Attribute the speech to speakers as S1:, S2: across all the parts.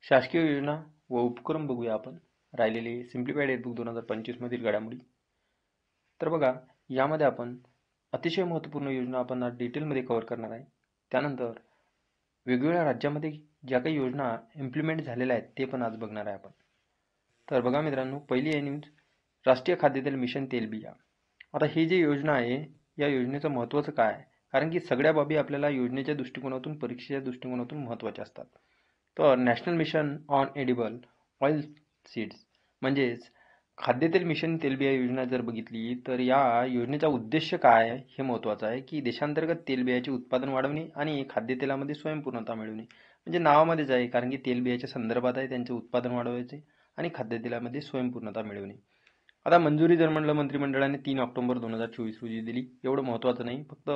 S1: शासकीय योजना व उपक्रम बघूया आपण. राहिलेले सिम्प्लिफाईड एडबुक 2025 मधील घडामोडी. तर बघा, यामध्ये आपण अतिशय महत्त्वपूर्ण योजना आपण आज डिटेलमध्ये कव्हर करणार आहे. त्यानंतर वेगवेगळ्या राज्यामध्ये ज्या काही योजना इम्प्लिमेंट झालेल्या आहेत ते पण आज बघणार आहे आपण. तर बघा मित्रांनो, पहिली आहे न्यूज, राष्ट्रीय खाद्यतेल मिशन तेलबिया. आता ही जी योजना आहे, या योजनेचं महत्त्वाचं काय आहे? कारण की सगळ्या बाबी आपल्याला योजनेच्या दृष्टिकोनातून, परीक्षेच्या दृष्टिकोनातून महत्त्वाच्या असतात. तर national mission on edible oil seeds म्हणजेच खाद्यतेल मिशन तेलबिया योजना जर बघितली तर या योजनेचा उद्देश काय आहे हे महत्त्वाचं आहे की देशांतर्गत तेलबियाचे उत्पादन वाढवणे आणि खाद्यतेलामध्ये स्वयंपूर्णता मिळवणे. म्हणजे नावामध्येच आहे, कारण की तेलबियाच्या संदर्भात आहे, त्यांचे उत्पादन वाढवायचे आणि खाद्यतेलामध्ये स्वयंपूर्णता मिळवणे. आता मंजुरी जर म्हणलं मंत्रिमंडळाने 3 ऑक्टोबर 2024 रोजी दिली. एवढं महत्त्वाचं नाही, फक्त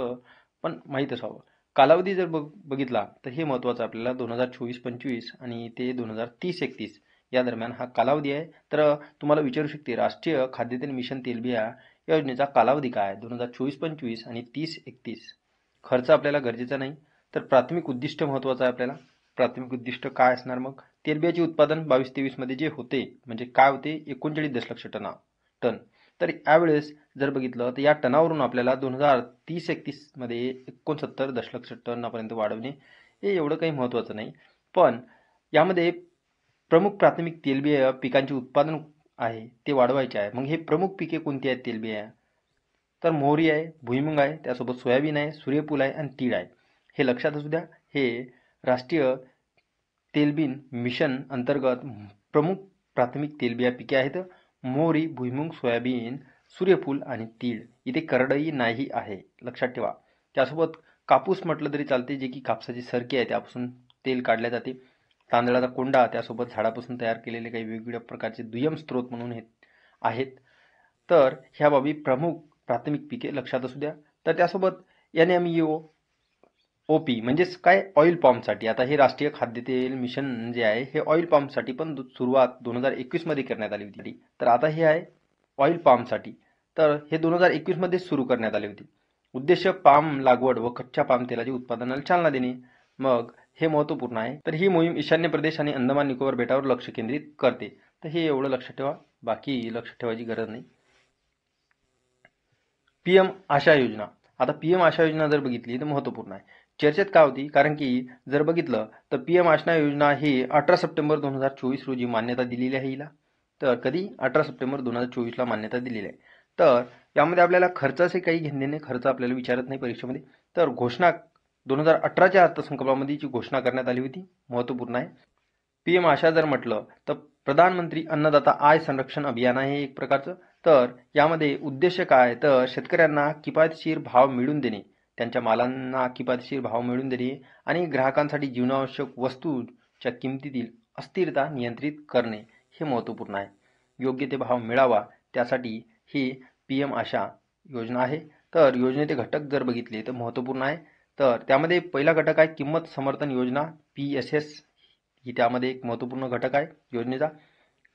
S1: पण माहीत असावं. कालावधी जर बघितला तर हे महत्त्वाचं आपल्याला 2024-25 आणि ते 2030-31 या दरम्यान हा कालावधी आहे. तर तुम्हाला विचारू शकते, राष्ट्रीय खाद्यतेल मिशन तेलबिया योजनेचा कालावधी काय आहे 2024-25 आणि 30-31. खर्च आपल्याला गरजेचा नाही, तर प्राथमिक उद्दिष्ट महत्त्वाचं आहे आपल्याला. प्राथमिक उद्दिष्ट काय असणार मग? तेलबियाचे उत्पादन 22-23 मध्ये जे होते, म्हणजे काय होते, 39 दशलक्ष टन. तर यावेळेस जर बघितलं तर या टनावरून आपल्याला 2030-31 मध्ये 69 दशलक्ष टनापर्यंत वाढवणे हे एवढं काही महत्त्वाचं नाही. पण यामध्ये प्रमुख प्राथमिक तेलबिया पिकांचे उत्पादन आहे ते वाढवायचे आहे. मग हे प्रमुख पिके कोणती आहेत तेलबिया? तर मोहरी आहे, भुईमुग आहे, त्यासोबत सोयाबीन आहे, सूर्यफूल आहे आणि तीळ आहे. हे लक्षात असू द्या. हे राष्ट्रीय तेलबिन मिशन अंतर्गत प्रमुख प्राथमिक तेलबिया पिके आहेत. मोहरी, भुईमुग, सोयाबीन, सूर्यफूल आणि तीळ. इथे करडई नाही आहे, लक्षात ठेवा. त्यासोबत कापूस म्हटलं तरी चालते, जे की कापसाची सरकी आहे त्यापासून तेल काढले जाते. तांदळाचा कोंडा, त्यासोबत झाडापासून तयार केलेले काही वेगवेगळ्या प्रकारचे दुय्यम स्त्रोत म्हणून हे आहेत. तर ह्या बाबी प्रमुख प्राथमिक पिके लक्षात असू द्या. तर त्यासोबत NMEO OP म्हणजेच काय, ऑइल पॉम्पसाठी. आता हे राष्ट्रीय खाद्यतेल मिशन जे आहे हे ऑइल पॉम्पसाठी पण सुरुवात 2021 मध्ये करण्यात आली होती. तर आता हे आहे ऑइल पामसाठी. तर हे 2021 मध्ये सुरू करण्यात आले होते. उद्देश पाम लागवड व कच्च्या पाम तेलाच्या उत्पादनाला चालना देणे. मग हे महत्त्वपूर्ण आहे. तर ही मोहीम ईशान्य प्रदेश आणि अंदमान निकोबार बेटावर लक्ष केंद्रित करते. तर हे एवढं लक्षात ठेवा, बाकी लक्षात ठेवायची गरज नाही. PM आशा योजना. आता PM आशा योजना जर बघितली तर महत्त्वपूर्ण आहे. चर्चेत काय होती, कारण की जर बघितलं तर PM आशा योजना ही 18 सप्टेंबर 2024 रोजी मान्यता दिलेली आहे हिला. तर कधी? 18 सप्टेंबर 2024 ला मान्यता दिलेली आहे. तर यामध्ये आपल्याला खर्चाचे काही घेणे, खर्च आपल्याला विचारत नाही परीक्षेमध्ये. तर घोषणा 2018च्या अर्थसंकल्पामध्ये जी घोषणा करण्यात आली होती, महत्त्वपूर्ण आहे. PM आशा जर म्हटलं तर प्रधानमंत्री अन्नदाता आय संरक्षण अभियान आहे एक प्रकारचं. तर यामध्ये उद्देश काय, तर शेतकऱ्यांना किफायतशीर भाव मिळवून देणे, त्यांच्या मालांना किफायतशीर भाव मिळवून देणे आणि ग्राहकांसाठी जीवनावश्यक वस्तूच्या किमतीतील अस्थिरता नियंत्रित करणे हे महत्त्वपूर्ण आहे. योग्य ते भाव मिळावा त्यासाठी ही PM आशा योजना आहे. तर योजनेचे घटक जर बघितले तर महत्त्वपूर्ण आहे. तर त्यामध्ये पहिला घटक आहे किंमत समर्थन योजना, PSS ही त्यामध्ये एक महत्त्वपूर्ण घटक आहे योजनेचा.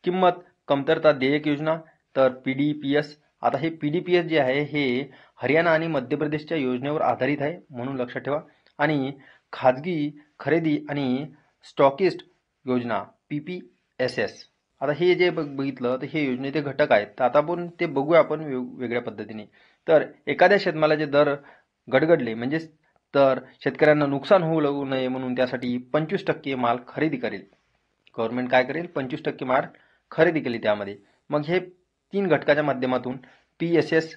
S1: किंमत कमतरता देयक योजना, तर PDPS. आता हे PDPS जे आहे हे हरियाणा आणि मध्य प्रदेशच्या योजनेवर आधारित आहे, म्हणून लक्षात ठेवा. आणि खाजगी खरेदी आणि स्टॉकिस्ट योजना, PPSS. आता हे जे बघितलं तर हे योजनेचे घटक आहेत. तर आता आपण ते बघूया आपण वेगवेगळ्या पद्धतीने. तर एखाद्या शेतमालाचे दर गडगडले म्हणजेच तर शेतकऱ्यांना नुकसान होऊ नये म्हणून त्यासाठी 25% माल खरेदी करेल. गव्हर्नमेंट काय करेल? 25% माल खरेदी केली त्यामध्ये. मग हे 3 घटकाच्या माध्यमातून PSS,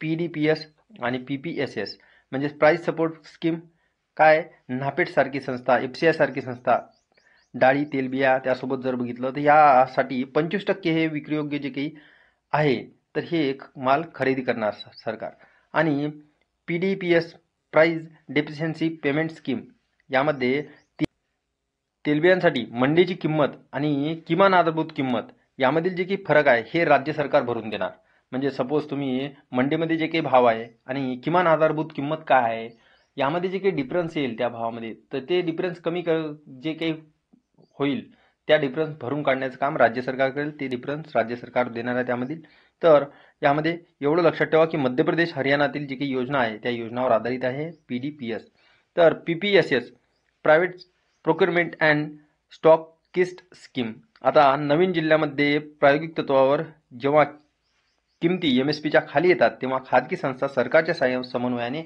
S1: PDPS आणि PPSS म्हणजे प्राइस सपोर्ट स्कीम काय, नाफेड सारखी संस्था, FCI सारखी संस्था, डाळी तेलबिया त्यासोबत जर बघितलं तर यासाठी 25% हे विक्रीयोग्य जे काही आहे तर हे एक माल खरेदी करणार सरकार. आणि PDPS price deficiency payment scheme, यामध्ये तेलबियांसाठी मंडीची किंमत आणि किमान आधारभूत किंमत यामधील जे काही फरक आहे हे राज्य सरकार भरून देणार. म्हणजे सपोज तुम्ही मंडीमध्ये जे काही भाव आहे आणि किमान आधारभूत किंमत काय आहे यामध्ये जे काही डिफरन्स येईल त्या भावामध्ये, तर ते डिफरन्स जे काही होईल त्या डिफरन्स भरून काढण्याचं काम राज्य सरकार करेल. ते डिफरन्स राज्य सरकार देणार आहे त्यामधील. तर यामध्ये एवढं लक्षात ठेवा की मध्य प्रदेश हरियाणातील जी काही योजना आहे त्या योजनावर आधारित आहे PDPS. तर PPSS private procurement and stockist scheme. आता नवीन जिल्ह्यामध्ये प्रायोगिक तत्वावर जेव्हा किमती MSPच्या खाली येतात तेव्हा खाजगी संस्था सरकारच्या समन्वयाने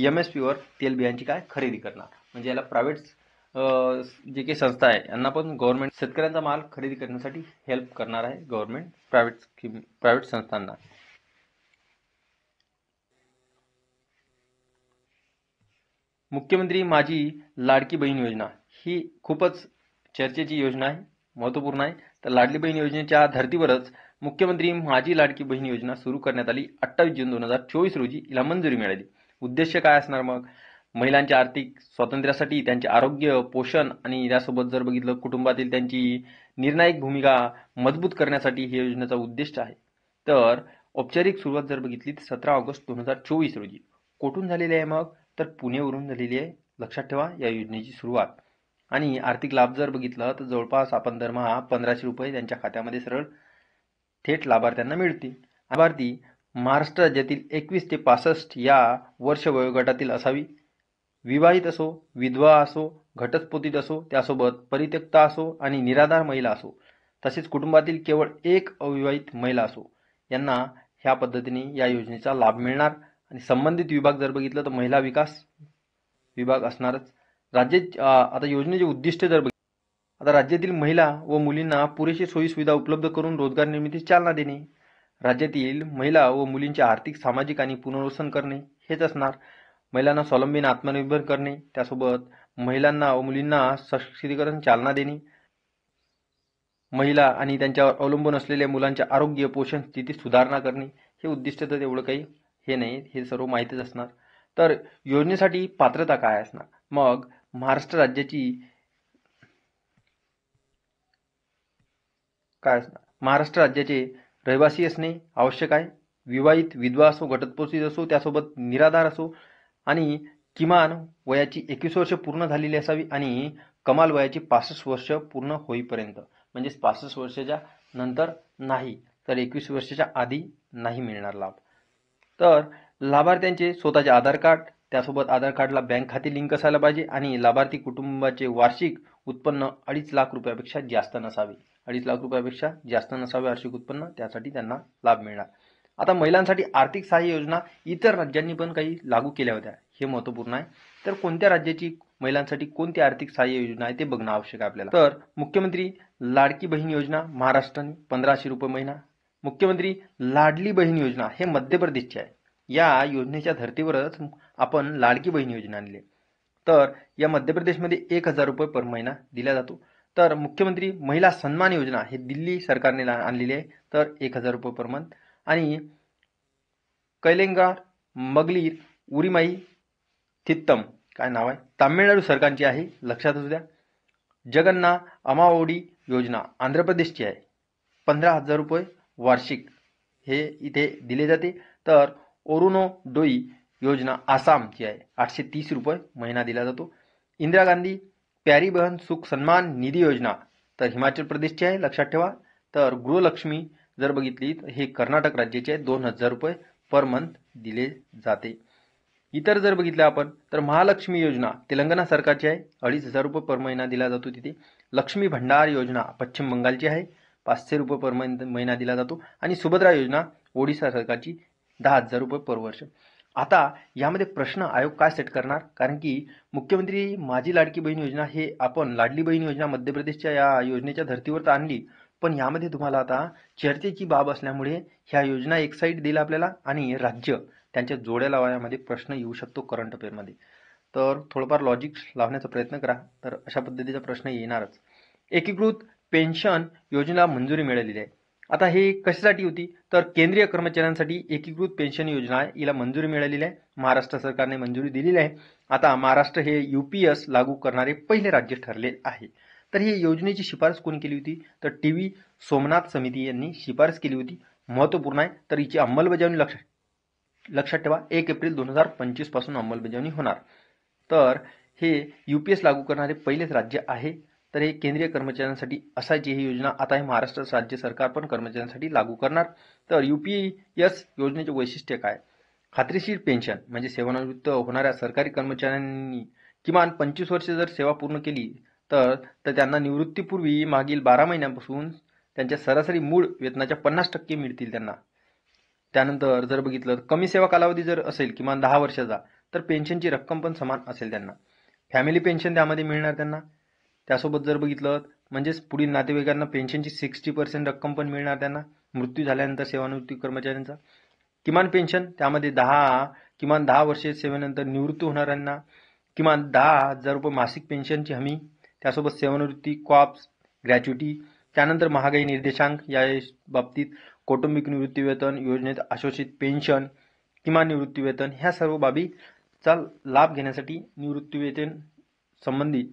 S1: MSPवर तेलबियांची काय खरेदी करणार. म्हणजे याला प्रायव्हेट जे काही संस्था आहे यांना पण गव्हर्नमेंट शेतकऱ्यांचा माल खरेदी करण्यासाठी हेल्प करणार आहे गव्हर्नमेंट प्रायव्हेट संस्थांना. मुख्यमंत्री माझी लाडकी बहीण योजना ही खूपच चर्चेची योजना आहे, महत्त्वपूर्ण आहे. तर लाडली बहीण योजनेच्या धर्तीवरच मुख्यमंत्री माझी लाडकी बहीण योजना सुरू करण्यात आली. 28 जून 2024 रोजी हिला मंजुरी मिळाली. उद्देश काय असणार मग? महिलांच्या आर्थिक स्वातंत्र्यासाठी, त्यांचे आरोग्य, पोषण आणि यासोबत जर बघितलं कुटुंबातील त्यांची निर्णायक भूमिका मजबूत करण्यासाठी ही योजनेचा उद्देश आहे. तर औपचारिक सुरुवात जर बघितली तर 17 ऑगस्ट 2024 रोजी. कुठून झालेली आहे मग? तर पुणेवरून झालेली आहे. लक्षात ठेवा या योजनेची सुरुवात. आणि आर्थिक लाभ जर बघितलं तर जवळपास आपण दरमहा 1500 रुपये त्यांच्या खात्यामध्ये सरळ थेट लाभार्थ्यांना मिळतील. लाभार्थी महाराष्ट्र राज्यातील 21 ते 65 या वर्ष वयोगटातील असावी. विवाहित असो, विधवा असो, घटस्फोटित असो, त्यासोबत परित्यक्ता असो आणि निराधार महिला असो, तसेच कुटुंबातील केवळ एक अविवाहित महिला असो, यांना ह्या पद्धतीने या योजनेचा लाभ मिळणार. आणि संबंधित विभाग जर बघितलं तर महिला विकास विभाग असणारच. आता योजनेचे उद्दिष्ट जर बघितलं, आता राज्यातील महिला व मुलींना पुरेशी सोयीसुविधा उपलब्ध करून रोजगार निर्मितीस चालना देणे, राज्यातील महिला व मुलींचे आर्थिक, सामाजिक आणि पुनर्वसन करणे हेच असणार. महिलांना स्वावलंबी आत्मनिर्भर करणे, त्यासोबत महिलांना व मुलींना सशक्तीकरण चालना देणे, महिला आणि त्यांच्यावर अवलंबून असलेल्या मुलांच्या आरोग्य, पोषण स्थितीत सुधारणा करणे. हे उद्दिष्ट तर एवढं काही हे नाही, हे सर्व माहितीच असणार. तर योजनेसाठी पात्रता काय असणार? मग महाराष्ट्र राज्याची काय असणार? महाराष्ट्र राज्याचे रहिवासी असणे आवश्यक आहे. विवाहित, विधवा असो, घटस्फोटित असो, त्यासोबत निराधार असो आणि किमान वयाची 21 वर्ष पूर्ण झालेली असावी आणि कमाल वयाची 65 वर्ष पूर्ण होईपर्यंत. म्हणजे 65 वर्षाच्या नंतर नाही, तर 21 वर्षाच्या आधी नाही मिळणार लाभ. तर लाभार्थ्यांचे स्वतःचे आधार कार्ड, त्यासोबत आधार कार्डला बँक खाते लिंक असायला पाहिजे आणि लाभार्थी कुटुंबाचे वार्षिक उत्पन्न 2.5 लाख रुपयापेक्षा जास्त नसावे. 2.5 लाख रुपयापेक्षा जास्त नसावे वार्षिक उत्पन्न, त्यासाठी त्यांना लाभ मिळणार. आता महिलांसाठी आर्थिक सहाय्य योजना इतर राज्यांनी पण काही लागू केल्या होत्या, हे महत्त्वपूर्ण आहे. तर कोणत्या राज्याची महिलांसाठी कोणती आर्थिक सहाय्य योजना आहे ते बघणं आवश्यक आहे आपल्याला. तर मुख्यमंत्री लाडकी बहीण योजना महाराष्ट्राने 1500 रुपये महिना. मुख्यमंत्री लाडली बहीण योजना हे मध्य प्रदेशची आहे. या योजनेच्या धर्तीवरच आपण लाडकी बहीण योजना आणली. तर या मध्य प्रदेशमध्ये 1000 रुपये पर महिना दिला जातो. तर मुख्यमंत्री महिला सन्मान योजना हे दिल्ली सरकारने आणलेली आहे, तर 1000 रुपये पर मंथ. आणि कैलेंगार मगलीर उरिमाई थित्तम काय नाव आहे, तामिळनाडू सरकारची आहे, लक्षात असू द्या. जगन्ना अमाओडी योजना आंध्र प्रदेशची आहे, 15,000 रुपये वार्षिक हे इथे दिले जाते. तर ओरुनोडोई योजना आसामची आहे, 830 रुपये महिना दिला जातो. इंदिरा गांधी प्यारी बहन सुख सन्मान निधी योजना तर हिमाचल प्रदेशची आहे, लक्षात ठेवा. तर गृहलक्ष्मी जर बघितली तर हे कर्नाटक राज्याचे आहे, 2000 रुपये पर मंथ दिले जाते. इतर जर बघितलं आपण तर महालक्ष्मी योजना तेलंगणा सरकारची आहे, 2,500 रुपये पर महिना दिला जातो तिथे. लक्ष्मी भंडार योजना पश्चिम बंगालची आहे, 500 रुपये पर महिना दिला जातो. आणि सुभद्रा योजना ओडिशा सरकारची 10,000 रुपये पर वर्ष. आता यामध्ये प्रश्न आयोग काय सेट करणार? कारण की मुख्यमंत्री माझी लाडकी बहीण योजना हे आपण लाडली बहीण योजना मध्य प्रदेशच्या या योजनेच्या धर्तीवर तर आणली, पण यामध्ये तुम्हाला आता चर्चेची बाब असल्यामुळे ह्या योजना एक साईड दिला आपल्याला आणि राज्य त्यांच्या जोड्या लावण्यामध्ये प्रश्न येऊ शकतो करंट अफेअरमध्ये. तर थोडंफार लॉजिक लावण्याचा प्रयत्न करा, तर अशा पद्धतीचा प्रश्न येणारच. एकीकृत पेन्शन योजनेला मंजुरी मिळालेली आहे. आता हे कशासाठी होती? तर केंद्रीय कर्मचाऱ्यांसाठी एकीकृत पेन्शन योजना आहे, हिला मंजुरी मिळालेली आहे. महाराष्ट्र सरकारने मंजुरी दिलेली आहे. आता महाराष्ट्र हे UPS लागू करणारे पहिले राज्य ठरले आहे. तर ही योजनेची शिफारस कोणी केली होती? तर TV सोमनाथ समिती यांनी शिफारस केली होती. महत्त्वपूर्ण आहे. तर हिची अंमलबजावणी लक्षात ठेवा, 1 एप्रिल 2025 पासून अंमलबजावणी होणार. तर हे UPS लागू करणारे पहिलेच राज्य आहे. तर हे केंद्रीय कर्मचाऱ्यांसाठी असायची ही योजना. आता हे महाराष्ट्र राज्य सरकार पण कर्मचाऱ्यांसाठी लागू करणार. तर UPS योजनेचे वैशिष्ट्य काय? खात्रीशीर पेन्शन म्हणजे सेवानिवृत्त होणाऱ्या सरकारी कर्मचाऱ्यांनी किमान 25 वर्ष जर सेवा पूर्ण केली तर तर त्यांना निवृत्तीपूर्वी मागील 12 महिन्यांपासून त्यांच्या सरासरी मूळ वेतनाच्या 50% मिळतील त्यांना. त्यानंतर जर बघितलं तर कमी सेवा कालावधी जर असेल किमान 10 वर्षाचा तर पेन्शनची रक्कम पण समान असेल त्यांना. फॅमिली पेन्शन त्यामध्ये मिळणार त्यांना. त्यासोबत जर बघितलं म्हणजेच पुढील नातेवाईकांना पेन्शनची 60% रक्कम पण मिळणार त्यांना मृत्यू झाल्यानंतर सेवानिवृत्ती कर्मचाऱ्यांचा. किमान पेन्शन त्यामध्ये किमान 10 वर्षे सेवेनंतर निवृत्त होणाऱ्यांना किमान 10,000 रुपये मासिक पेन्शनची हमी. त्यासोबत सेवानिवृत्ती कॉप्स ग्रॅच्युटी. त्यानंतर महागाई निर्देशांक या बाबतीत कौटुंबिक निवृत्ती वेतन योजनेत अशोषित पेन्शन किमान निवृत्ती वेतन ह्या सर्व बाबीचा लाभ घेण्यासाठी निवृत्ती वेतन संबंधी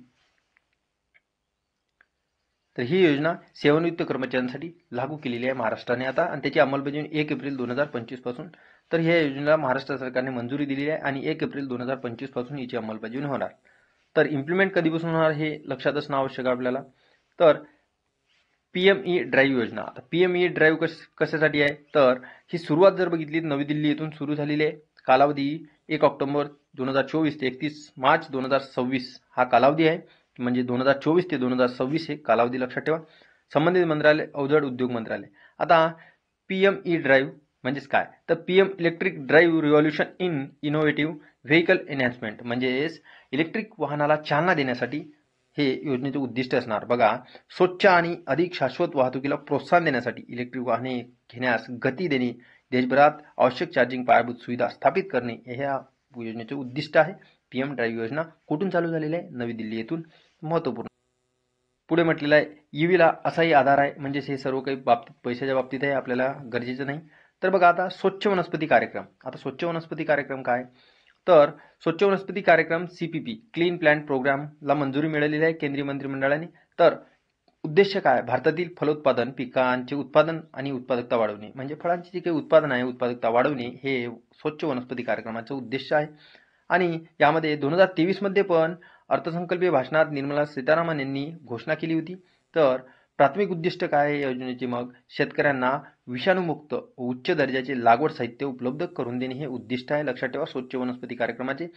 S1: तर ही योजना सेवानिवृत्त कर्मचाऱ्यांसाठी लागू केलेली आहे महाराष्ट्राने आता आणि त्याची अंमलबजावणी 1 एप्रिल 2025 पासून. तर ह्या योजनेला महाराष्ट्र सरकारने मंजुरी दिलेली आहे आणि 1 एप्रिल 2025 पासून याची अंमलबजावणी होणार. तर इम्प्लिमेंट कधीपासून होणार हे लक्षात असणं आवश्यक आहे आपल्याला. तर पीएमई ड्राईव्ह योजना. आता पीएमई ड्राईव्ह कशासाठी आहे तर ही सुरुवात जर बघितली नवी दिल्ली येथून सुरू झालेली आहे. कालावधी 1 ऑक्टोबर 2024 ते 31 मार्च 2026 हा कालावधी आहे. म्हणजे 2024 ते 2026 हे कालावधी लक्षात ठेवा. संबंधित मंत्रालय अवजड उद्योग मंत्रालय. आता पीएमई ड्राईव्ह म्हणजेच काय तर PM electric drive revolution in innovative vehicle enhancement म्हणजेच इलेक्ट्रिक वाहनाला चालना देण्यासाठी हे योजनेचे उद्दिष्ट असणार. बघा स्वच्छ आणि अधिक शाश्वत वाहतुकीला प्रोत्साहन देण्यासाठी इलेक्ट्रिक वाहने घेण्यास गती देणे देशभरात आवश्यक चार्जिंग पायाभूत सुविधा स्थापित करणे हे या योजनेचे उद्दिष्ट आहे. पीएम ड्राईव्ह योजना कुठून चालू झालेली आहे नवी दिल्ली येथून. महत्त्वपूर्ण पुढे म्हटलेलं आहे ईव्हीला असाही आधार आहे म्हणजेच हे सर्व काही बाबतीत पैशाच्या बाबतीत आहे आपल्याला गरजेचं नाही. तर बघा आता स्वच्छ वनस्पती कार्यक्रम. आता स्वच्छ वनस्पती कार्यक्रम काय तर स्वच्छ वनस्पती कार्यक्रम सीपीपी क्लीन प्लॅन्ट प्रोग्रामला मंजुरी मिळालेली आहे केंद्रीय मंत्रिमंडळाने. तर उद्देश काय भारतातील फलोत्पादन पिकांचे उत्पादन आणि उत्पादकता वाढवणे म्हणजे फळांचे जे काही उत्पादन आहे उत्पादकता वाढवणे हे स्वच्छ वनस्पती कार्यक्रमाचा उद्देश आहे. आणि यामध्ये 2023 मध्ये पण अर्थसंकल्पीय भाषणात निर्मला सीतारामन यांनी घोषणा केली होती. तर प्राथमिक उद्दिष्ट काय आहे योजनेचे मग शेतकऱ्यांना विषाणूमुक्त उच्च दर्जाचे लागवड साहित्य उपलब्ध करून देणे हे उद्दिष्ट आहे. लक्षात ठेवा स्वच्छ वनस्पती कार्यक्रमाचे.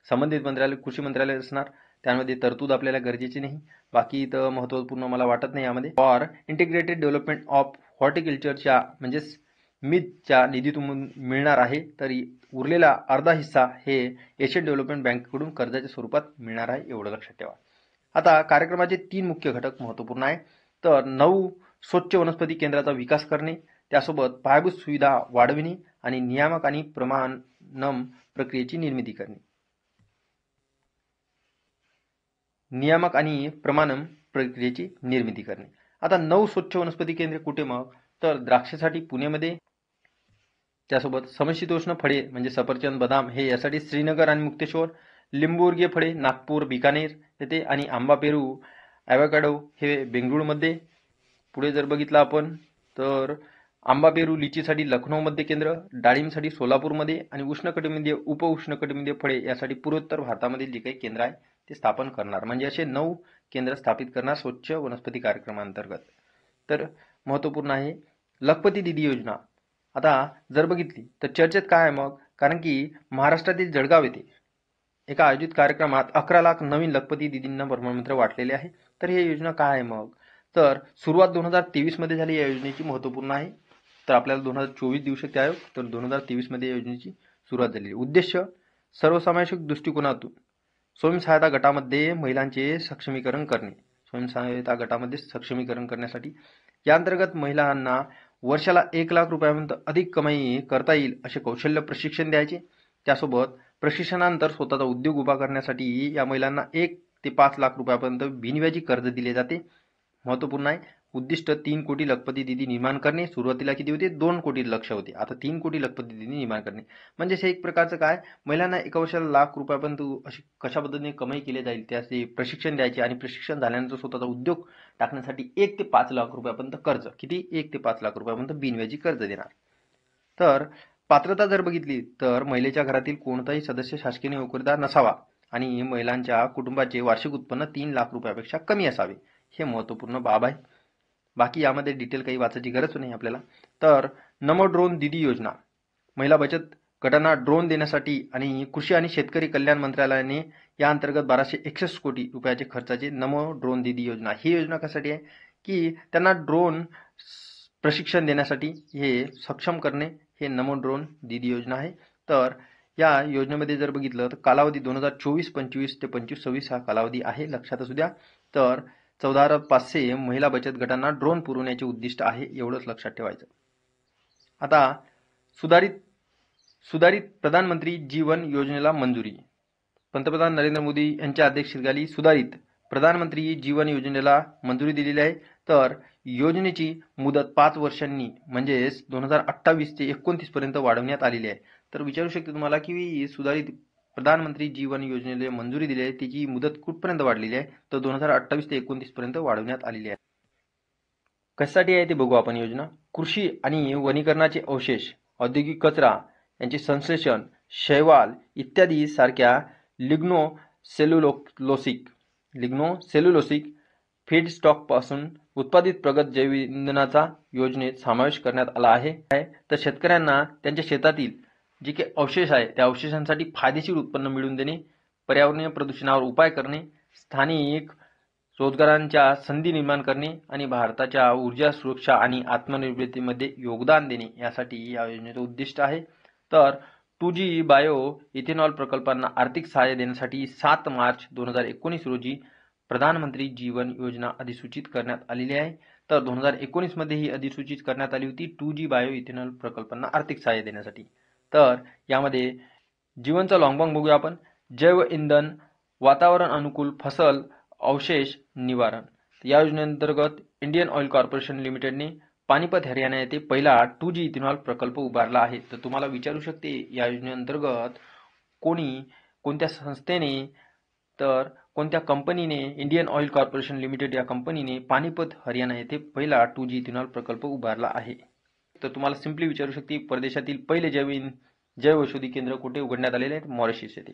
S1: संबंधित मंत्रालय कृषी मंत्रालय असणार. त्यामध्ये तरतूद आपल्याला गरजेची नाही. बाकी तर महत्त्वपूर्ण मला वाटत नाही यामध्ये. फॉर इंटिग्रेटेड डेव्हलपमेंट ऑफ हॉर्टिकल्चरच्या म्हणजेच मिथच्या निधीतून मिळणार आहे. तरी उरलेला अर्धा हिस्सा हे एशियन डेव्हलपमेंट बँकेकडून कर्जाच्या स्वरूपात मिळणार आहे एवढं लक्षात ठेवा. आता कार्यक्रमाचे 3 मुख्य घटक महत्त्वपूर्ण आहे. तर 9 स्वच्छ वनस्पती केंद्राचा विकास करणे त्यासोबत पायाभूत सुविधा वाढविणे आणि नियामक आणि प्रमाणन प्रक्रियेची निर्मिती करणे. नियामक आणि प्रमाणन प्रक्रियेची निर्मिती करणे. आता 9 स्वच्छ वनस्पती केंद्रे कुठे मग तर द्राक्षासाठी पुणेमध्ये. त्यासोबत समशीतोष्ण फळे म्हणजे सफरचंद बदाम हे यासाठी श्रीनगर आणि मुक्तेश्वर. लिंबूवर्गीय फळे नागपूर बिकानेर येथे आणि आंबा पेरू ॲव्होकॅडो हे बेंगळुरूमध्ये. पुढे जर बघितलं आपण तर आंबा पेरू लिचीसाठी लखनौमध्ये केंद्र. डाळिंबसाठी सोलापूरमध्ये आणि उष्णकटिबंधीय उपउष्णकटिबंधीय फळे यासाठी पूर्वोत्तर भारतामधील जे काही केंद्र आहे ते स्थापन करणार. म्हणजे असे 9 केंद्र स्थापित करणार स्वच्छ वनस्पती कार्यक्रमांतर्गत. तर महत्त्वपूर्ण आहे लखपती दीदी योजना. आता जर बघितली तर चर्चेत काय आहे मग कारण की महाराष्ट्रातील जळगाव येथे एका आयोजित कार्यक्रमात 11 लाख नवीन लखपती दीदींना प्रमाणपत्र वाटलेले आहे. तर ही योजना काय आहे मग तर सुरुवात 2023 मध्ये झाली. या योजनेची महत्त्वपूर्ण आहे. तर आपल्याला 2024 देऊ शकते आयोग. तर 2023 मध्ये या योजनेची सुरुवात झाली. उद्देश सर्वसमावेशक दृष्टिकोनातून स्वयंसहायता गटामध्ये महिलांचे सक्षमीकरण करणे. स्वयंसहायता गटामध्ये सक्षमीकरण करण्यासाठी या अंतर्गत महिलांना वर्षाला 1 लाख रुपयांपर्यंत अधिक कमाई करता येईल असे कौशल्य प्रशिक्षण द्यायचे. त्यासोबत प्रशिक्षणानंतर स्वतःचा उद्योग उभा करण्यासाठी या महिलांना 1 ते 5 लाख रुपयांपर्यंत बिनव्याजी कर्ज दिले जाते. महत्त्वपूर्ण आहे. उद्दिष्ट 3 कोटी लखपती दीदी निर्माण करणे. सुरुवातीला किती होते 2 कोटी लक्ष होते. आता 3 कोटी लखपती दीदी निर्माण करणे म्हणजे हे एक प्रकारचं काय महिलांना एका वर्षाला लाख रुपयांपर्यंत अशी कशा पद्धतीने कमाई केली जाईल त्याचे प्रशिक्षण द्यायचे आणि प्रशिक्षण झाल्यानंतर स्वतःचा उद्योग टाकण्यासाठी 1 ते 5 लाख रुपयांपर्यंत कर्ज किती 1 ते 5 लाख रुपयांपर्यंत बिनव्याजी कर्ज देणार. तर पात्रता जर बघितली तर महिलेच्या घरातील कोणताही सदस्य शासकीय नोकरदार नसावा आणि महिलांच्या कुटुंबाचे वार्षिक उत्पन्न 3 लाख रुपयापेक्षा कमी असावे. हे महत्त्वपूर्ण बाब आहे. बाकी यामध्ये डिटेल काही वाचायची गरज नाही आपल्याला. तर नमो ड्रोन दीदी योजना महिला बचत गटांना ड्रोन देण्यासाठी आणि कृषी आणि शेतकरी कल्याण मंत्रालयाने या अंतर्गत 1261 कोटी रुपयाचे खर्चाचे नमो ड्रोन दीदी योजना, ही योजना कशासाठी आहे की त्यांना ड्रोन प्रशिक्षण देण्यासाठी हे सक्षम करणे, हे नमो ड्रोन दीदी योजना आहे. तर या योजनेमध्ये जर बघितलं तर कालावधी 2024-25 ते 25-26 हा कालावधी आहे, लक्षात असू द्या. तर 14,500 महिला बचत गटांना ड्रोन पुरवण्याचे उद्दिष्ट आहे, एवढंच लक्षात ठेवायचं. आता सुधारित प्रधानमंत्री जीवन योजनेला मंजुरी. पंतप्रधान नरेंद्र मोदी यांच्या अध्यक्षतेखाली सुधारित प्रधानमंत्री जीवन योजनेला मंजुरी दिलेली आहे. तर योजनेची मुदत 5 वर्षांनी म्हणजेच 2028 ते 29 पर्यंत वाढवण्यात आलेली आहे. तर विचारू शकते तुम्हाला की सुधारित प्रधानमंत्री जीवन योजनेला मंजुरी दिली आहे, त्याची मुदत कुठपर्यंत वाढलेली आहे, तर 2028 ते 29 पर्यंत वाढवण्यात आलेली आहे. कशासाठी आहे ते बघू आपण. योजना कृषी आणि वनीकरणाचे अवशेष, औद्योगिक कचरा यांचे संश्लेषण, शैवाल इत्यादी सारख्या लिग्नो सेल्युलोसिक फीडस्टॉकपासून उत्पादित प्रगत जैव इंधनाचा योजनेत समावेश करण्यात आला आहे. तर शेतकऱ्यांना त्यांच्या शेतातील जे काही अवशेष आहे त्या अवशेषांसाठी फायदेशीर उत्पन्न मिळवून देणे, पर्यावरणीय प्रदूषणावर उपाय करणे, स्थानिक रोजगारांच्या संधी निर्माण करणे आणि भारताच्या ऊर्जा सुरक्षा आणि आत्मनिर्भरतेमध्ये योगदान देणे, यासाठी या योजनेचं उद्दिष्ट आहे. तर 2G बायो इथेनॉल प्रकल्पांना आर्थिक सहाय्य देण्यासाठी 7 मार्च 2019 रोजी प्रधानमंत्री जीवन योजना अधिसूचित करण्यात आलेली आहे. तर 2019 मध्ये ही अधिसूचित करण्यात आली होती 2G बायो इथेनॉल प्रकल्पांना आर्थिक सहाय्य देण्यासाठी. तर यामध्ये जीवनचा लॉंग बॉम्ब बघूया आपण. जैव इंधन, वातावरण अनुकूल फसल अवशेष निवारण. या योजनेअंतर्गत इंडियन ऑइल कॉर्पोरेशन लिमिटेडने पानिपत हरियाणा येथे पहिला 2G इथेनॉल प्रकल्प उभारला आहे. तर तुम्हाला विचारू शकते या योजनेअंतर्गत कोणत्या संस्थेने, तर कोणत्या कंपनीने, इंडियन ऑइल कॉर्पोरेशन लिमिटेड या कंपनीने पानिपत हरियाणा येथे पहिला 2G इथेनॉल प्रकल्प उभारला आहे. तर तुम्हाला सिंपली विचारू शकते परदेशातील पहिले जैव औषधी केंद्र कुठे उघडण्यात आलेले आहे, मॉरिशस येथे.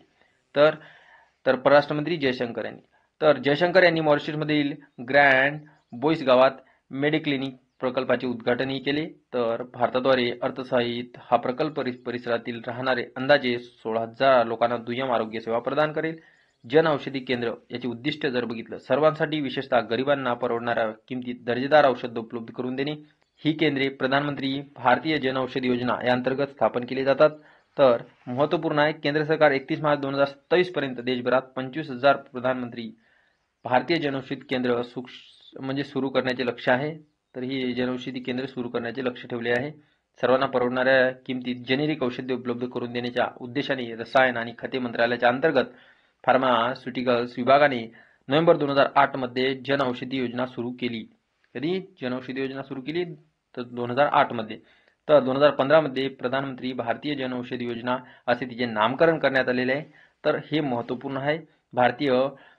S1: तर परराष्ट्र मंत्री जयशंकर यांनी. तर जयशंकर यांनी मॉरिशसमधील ग्रँड बोईस गावात मेडिक्लिनिक प्रकल्पाचे उद्घाटनही केले. तर भारताद्वारे अर्थसहाय्यित हा प्रकल्प परिसरातील राहणारे अंदाजे 16,000 लोकांना दुय्यम आरोग्य सेवा प्रदान करेल. जन औषधी केंद्र याचे उद्दिष्ट जर बघितलं, सर्वांसाठी विशेषतः गरिबांना परवडणाऱ्या किमतीत दर्जेदार औषध उपलब्ध करून देणे. ही केंद्रे प्रधानमंत्री भारतीय जन औषधी योजना या अंतर्गत स्थापन केली जातात. तर महत्त्वपूर्ण आहे, केंद्र सरकार 31 मार्च 2027 पर्यंत देशभरात 25,000 प्रधानमंत्री भारतीय जनौषधी केंद्र सुरू करण्याचे लक्ष्य आहे. तर ही जनौषधी केंद्र सुरू करण्याचे लक्ष ठेवले आहे. सर्वांना परवडणाऱ्या किमतीत जेनेरिक औषधे उपलब्ध करून देण्याच्या उद्देशाने रसायन आणि खते मंत्रालयाच्या अंतर्गत फार्मास्युटिकल्स विभागाने नोव्हेंबर 2008 मध्ये जन औषधी योजना सुरू केली. कधी जन औषधी योजना सुरू केली, तर 2008 मध्ये. तर 2015 मध्ये प्रधानमंत्री भारतीय जन औषधी योजना असे तिचे नामकरण करण्यात आलेले आहे. तर हे महत्त्वपूर्ण आहे. भारतीय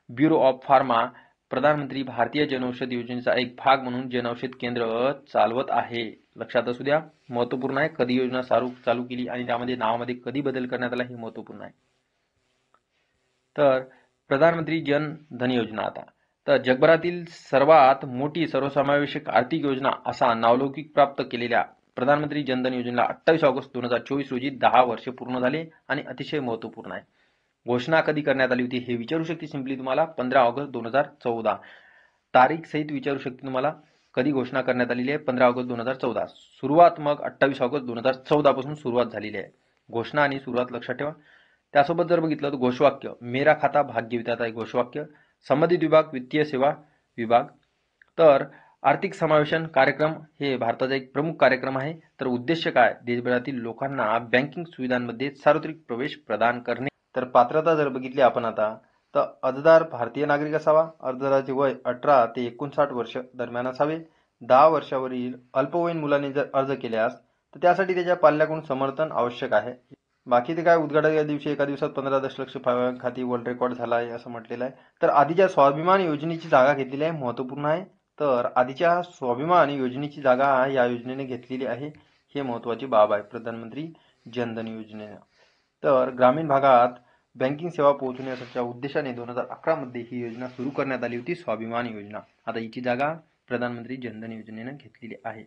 S1: ब्युरो ऑफ फार्मा प्रधानमंत्री भारतीय जनौषधी योजनेचा एक भाग म्हणून जनौषध केंद्र चालवत आहे, लक्षात असू द्या. महत्त्वपूर्ण आहे, कधी योजना चालू केली आणि त्यामध्ये नावामध्ये कधी बदल करण्यात आला हे महत्त्वपूर्ण आहे. तर प्रधानमंत्री जन धन योजना. आता तर जगभरातील सर्वात मोठी सर्वसमावेशक आर्थिक योजना असा नावलौकिक प्राप्त केलेल्या प्रधानमंत्री जन धन योजनेला 28 ऑगस्ट 2024 रोजी 10 वर्षे पूर्ण झाले आणि अतिशय महत्त्वपूर्ण आहे. घोषणा कधी करण्यात आली होती हे विचारू शकते सिंपली तुम्हाला. 15 ऑगस्ट 2014 तारीख सहित विचारू शकते तुम्हाला, कधी घोषणा करण्यात आलेली आहे, 15 ऑगस्ट 2014. सुरुवात मग 28 ऑगस्ट 2014 पासून सुरुवात झालेली आहे. घोषणा आणि सुरुवात लक्षात ठेवा. त्यासोबत जर बघितलं तर घोषवाक्य मेरा खाता भाग्य विधाता आहे घोषवाक्य. संबंधित विभाग वित्तीय सेवा विभाग. तर आर्थिक समावेशन कार्यक्रम हे भारताचा एक प्रमुख कार्यक्रम आहे. तर उद्देश काय, देशभरातील लोकांना बँकिंग सुविधांमध्ये सार्वत्रिक प्रवेश प्रदान करणे. तर पात्रता जर बघितली आपण आता, तर अर्जदार भारतीय नागरिक असावा. अर्जदाराचे वय 18 ते 59 वर्ष दरम्यान असावे. 10 वर्षावरील अल्पवयीन मुलाने जर अर्ज केल्यास तर त्यासाठी त्याच्या पाल्याकडून समर्थन आवश्यक आहे. बाकी ते काय, उद्घाटन दिवशी एका दिवसात 15 दशलक्ष खाती वर्ल्ड रेकॉर्ड झाला आहे असं म्हटलेलं आहे. तर आधीच्या स्वाभिमान योजनेची जागा घेतलेली आहे, महत्त्वपूर्ण आहे. तर आधीच्या स्वाभिमान योजनेची जागा या योजनेने घेतलेली आहे, हे महत्त्वाची बाब आहे प्रधानमंत्री जनधन योजनेने. तर ग्रामीण भागात बँकिंग सेवा पोहोचवण्याच्या उद्देशाने 2011 मध्ये ही योजना सुरू करण्यात आली होती, स्वाभिमान योजना. आता हिची जागा प्रधानमंत्री जनधन योजनेने घेतलेली आहे.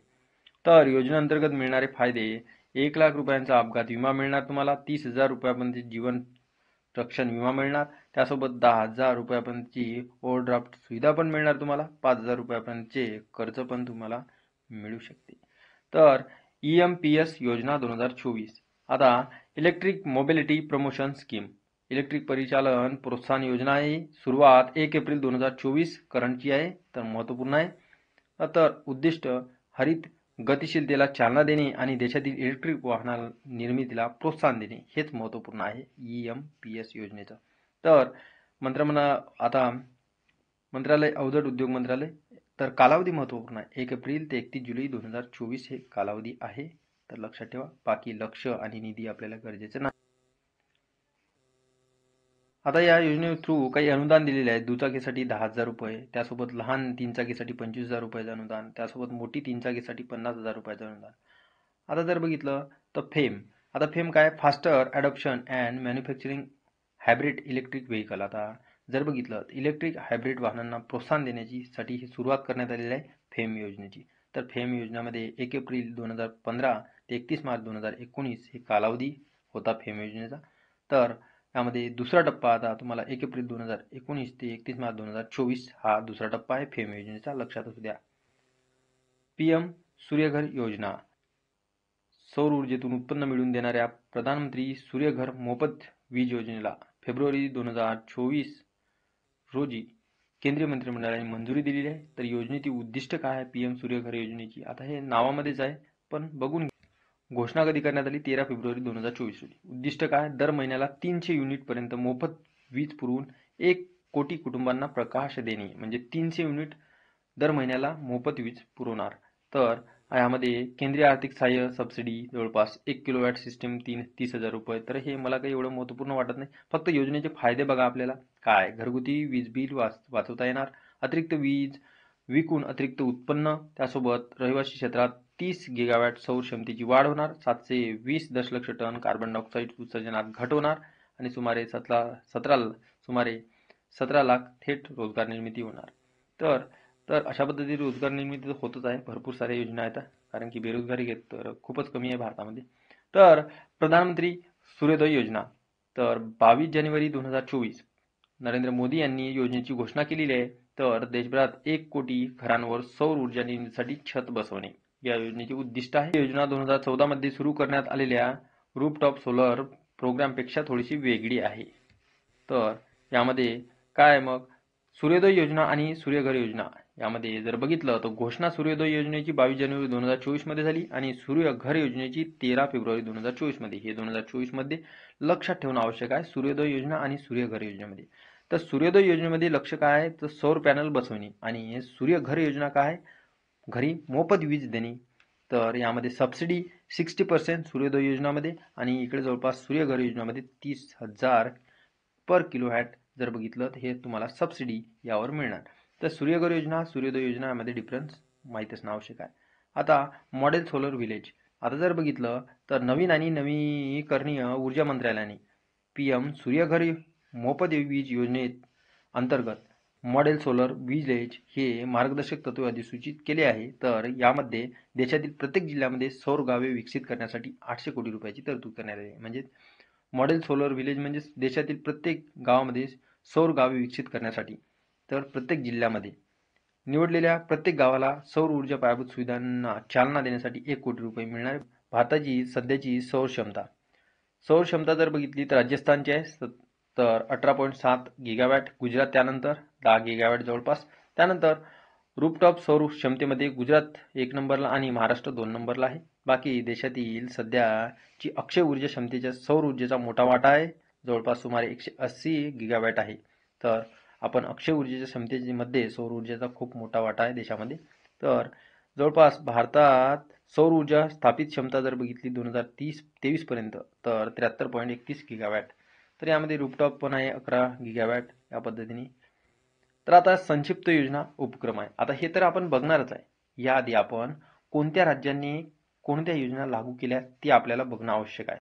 S1: तर योजनेअंतर्गत मिळणारे फायदे, 1,00,000 रुपयांचा अपघात विमा मिळणार तुम्हाला, 30,000 रुपयापर्यंत जीवन रक्षण विमा मिळणार, त्यासोबत 10,000 रुपयापर्यंतची ओव्हरड्राफ्ट सुविधा पण मिळणार तुम्हाला, 5,000 रुपयापर्यंतचे कर्ज पण तुम्हाला मिळू शकते. तर EMPS योजना 2024. आता electric mobility promotion scheme, electric परिचालन प्रोत्साहन योजना आहे. सुरुवात 1 एप्रिल 2024 करंटची आहे, तर महत्त्वपूर्ण आहे. तर उद्दिष्ट हरित गतिशीलतेला चालना देणे आणि देशातील इलेक्ट्रिक वाहना निर्मितीला प्रोत्साहन देणे हेच महत्त्वपूर्ण आहे EMPS योजनेचं. तर मंत्रालय अवजड उद्योग मंत्रालय. तर कालावधी महत्त्वपूर्ण आहे, 1 एप्रिल ते 31 जुलै 2024 हे कालावधी आहे. तर लक्षात ठेवा, बाकी लक्ष आणि निधी आपल्याला गरजेचं नाही. आता या योजने थ्रू काही अनुदान दिलेले आहे. दुचाकीसाठी 10,000 रुपये, त्यासोबत लहान 3 चाकीसाठी 25,000 रुपयाचं अनुदान, त्यासोबत मोठी 3 चाकीसाठी 50,000 रुपयाचं अनुदान. आता जर बघितलं तर फेम. आता फेम काय? Faster adoption and manufacturing hybrid electric vehicle. आता जर बघितलं इलेक्ट्रिक हायब्रिड वाहनांना प्रोत्साहन देण्यासाठी ही सुरुवात करण्यात आलेली आहे फेम योजनेची. तर फेम योजनेमध्ये 1 एप्रिल 2015 ते 31 मार्च 2019 हे कालावधी होता फेम योजनेचा. तर यामध्ये दुसरा टप्पा आता तुम्हाला 1 एप्रिल 2019 ते 31 मार्च 2024 हा दुसरा टप्पा आहे फेम योजनेचा, लक्षात असू द्या. PM सूर्यघर योजना, सौर ऊर्जेतून उत्पन्न मिळवून देणाऱ्या प्रधानमंत्री सूर्यघर मोफत वीज योजनेला फेब्रुवारी 2024 रोजी केंद्रीय मंत्रिमंडळाने मंजुरी दिलेली आहे. तर योजनेची उद्दिष्ट काय आहे PM सूर्यघर योजनेची? आता हे नावामध्येच आहे, पण बघून घोषणा कधी करण्यात आली? 13 फेब्रुवारी 2024 रोजी. उद्दिष्ट काय? दर महिन्याला 300 युनिटपर्यंत मोफत वीज पुरवून 1 कोटी कुटुंबांना प्रकाश देणे, म्हणजे 300 युनिट दर महिन्याला मोफत वीज पुरवणार. तर यामध्ये केंद्रीय आर्थिक सहाय्य सबसिडी जवळपास 1 किलोवॅट सिस्टीम 30,000 रुपये. तर हे मला काही एवढं महत्त्वपूर्ण वाटत नाही. फक्त योजनेचे फायदे बघा आपल्याला काय. घरगुती वीज बिल वाचवता येणार, अतिरिक्त वीज विकून अतिरिक्त उत्पन्न, त्यासोबत रहिवासी क्षेत्रात 30 गिगावॅट सौर क्षमतेची वाढ होणार, 720 दशलक्ष टन कार्बन डायऑक्साईड उत्सर्जनात घट होणार आणि सुमारे 17 लाख थेट रोजगार निर्मिती होणार. तर अशा पद्धतीने रोजगार निर्मिती होतच आहे. भरपूर साऱ्या योजना आहेत, कारण की बेरोजगारी तर खूपच कमी आहे भारतामध्ये. तर प्रधानमंत्री सूर्योदय योजना, तर 22 जानेवारी 2024 नरेंद्र मोदी यांनी योजनेची घोषणा केलेली आहे. तर देशभरात 1 कोटी घरांवर सौर ऊर्जा निर्मितीसाठी छत बसवणे या योजनेचे उद्दिष्ट आहे. ही योजना 2014 मध्ये सुरू करण्यात आलेल्या रूफटॉप सोलर प्रोग्रामपेक्षा थोडीशी वेगळी आहे. तर यामध्ये काय मग सूर्योदय योजना आणि सूर्यघर योजना यामध्ये जर बघितलं तर घोषणा सूर्योदय योजनेची 22 जानेवारी 2024 मध्ये झाली आणि सूर्यघर योजनेची 13 फेब्रुवारी 2024 मध्ये. हे 2024 मध्ये लक्षात ठेवणं आवश्यक आहे सूर्योदय योजना आणि सूर्यघर योजनेमध्ये. तर सूर्योदय योजनेमध्ये लक्ष काय आहे? तर सौर पॅनल बसवणे आणि सूर्यघर योजना काय आहे? घरी मोफत वीज देणे. तर यामध्ये सबसिडी 60% सूर्योदय योजनामध्ये आणि इकडे जवळपास सूर्यघर योजनामध्ये 30,000 पर किलोवॅट जर बघितलं तर हे तुम्हाला सबसिडी यावर मिळणार. तर सूर्यघर योजना सूर्योदय योजना यामध्ये डिफरन्स माहीत असणं आवश्यक आहे. आता मॉडेल सोलर व्हिलेज. आता जर बघितलं तर नवीन आणि नवीकरणीय ऊर्जा मंत्रालयाने PM सूर्यघर मोफत वीज योजनेत अंतर्गत मॉडेल सोलर व्हिलेज हे मार्गदर्शक तत्त्व अधिसूचित केले आहे. तर यामध्ये देशातील प्रत्येक जिल्ह्यामध्ये सौर गावे विकसित करण्यासाठी 800 कोटी रुपयाची तरतूद करण्यात आली आहे. म्हणजे मॉडेल सोलर व्हिलेज म्हणजे देशातील प्रत्येक गावामध्ये सौर गावे विकसित करण्यासाठी. तर प्रत्येक जिल्ह्यामध्ये निवडलेल्या प्रत्येक गावाला सौर ऊर्जा पायाभूत सुविधांना चालना देण्यासाठी 1 कोटी रुपये मिळणार. भारताची सध्याची सौर क्षमता जर बघितली तर राजस्थानची आहे तर 18.7 गिगावॅट, गुजरात त्यानंतर 10 गिगावॅट जवळपास. त्यानंतर रूफटॉप सौर क्षमतेमध्ये गुजरात 1 नंबरला आणि महाराष्ट्र 2 नंबरला आहे. बाकी देशातील सध्याची अक्षय ऊर्जा क्षमतेच्या सौर ऊर्जेचा मोठा वाटा आहे, जवळपास सुमारे 180 गिगावॅट आहे. तर आपण अक्षय ऊर्जेच्या क्षमतेमध्ये सौर ऊर्जेचा खूप मोठा वाटा आहे देशामध्ये. तर जवळपास भारतात सौर ऊर्जा स्थापित क्षमता जर बघितली 2023 पर्यंत तर 73.31 गिगावॅट. तर यामध्ये रूफटॉप पण आहे 11 गिगावॅट या पद्धतीने. तर आता संक्षिप्त योजना उपक्रम आहे. आता हे तर आपण बघणारच आहे. याआधी आपण कोणत्या राज्यांनी कोणत्या योजना लागू केल्या ते आपल्याला बघणं आवश्यक आहे.